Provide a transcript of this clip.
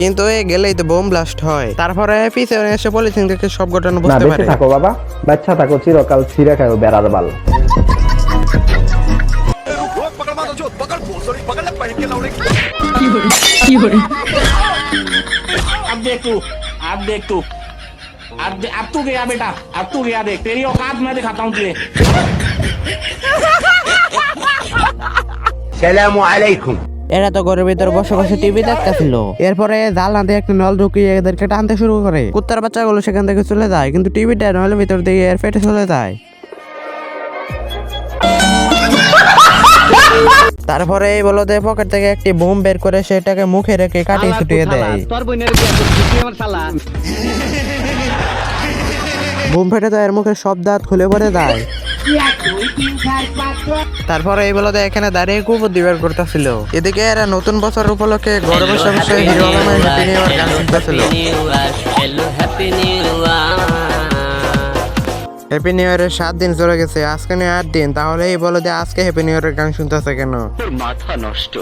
কিন্তু এ গেলেই তো বোম ব্লাস্ট হয়। তারপরে পিছনে এসে পলিথিন থেকে সব ঘটনা না বুঝতে বেঁচে পারে। থাকো বাবা, বাচ্চা থাকো চিরকাল, ছিঁড়ে খাও বেড়ার বাল। अब देख तू, अब देख तू, अब तू गया बेटा, अब तू गया, देख तेरी औकात मैं दिखाता हूँ तुझे। सलामु अलैकुम। এরা তো ঘরের ভিতরে বসে বসে টিভি দেখতেছিল। এরপরে জানলা দিয়ে একটা নল ঢুকিয়ে এদেরকে টানতে শুরু করে। কুত্তার বাচ্চাগুলো সেখান থেকে চলে যায়, কিন্তু টিভিটা নলের ভিতর দিয়ে এর পেটে চলে যায়। তারপরে এই বলদে পকেট থেকে একটি বোম বের করে সেটাকে মুখে রেখে কাটিয়ে ছুটিয়ে দেয়। বোম ফেটে তো এর মুখের সব দাঁত খুলে পড়ে যায়। তারপরে এই বলদে এখানে দাঁড়িয়ে কুবুদ্ধি বের করতেছিল। এদিকে এরা নতুন বছর উপলক্ষে ঘরে বসে বসে হিরো আলমের হ্যাপি নিউ ইয়ার গান শুনতেছিল। হ্যাপি নিউ ইয়ারের 7 দিন চলে গেছে, আজকে নিয়ে 8 দিন। তাহলে এই বলো যে আজকে হ্যাপি নিউ ইয়ারের গান শুনতেছে কেন? মাথা নষ্ট।